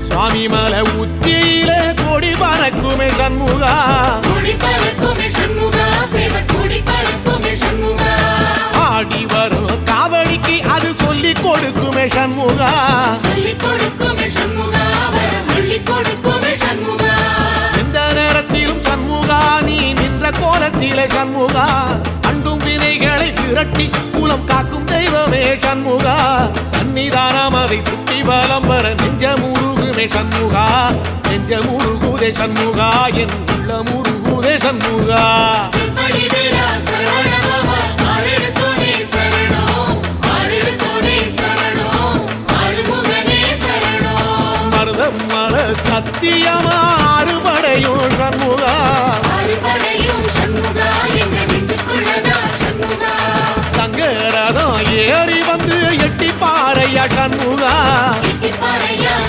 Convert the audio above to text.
சுவாமி மலை உச்சியில கொடி பறக்குமே சண்முகா, ஆடி வரும் காவடிக்கு அது சொல்லி கொடுக்குமே சண்முகா, எந்த நேரத்திலும் சண்முகா நீ நின்ற கோலத்திலே சண்முகா, அண்டும் வினைகளை விரட்டி குலம் காக்கும் தெய்வமே சண்முகா, சன்னிதானம் அதை சுற்றி பலம் வர நெஞ்ச முருகுமே சண்முகா, நெஞ்ச முருகுதே சண்முகா, என் உள்ள முருகுதே சண்முகா. மருதம் மல சத்தியமா அறுபடையும் சண்முகா, தங்கரதம் ஏறி வந்து எட்டி பாறையா சண்முகா,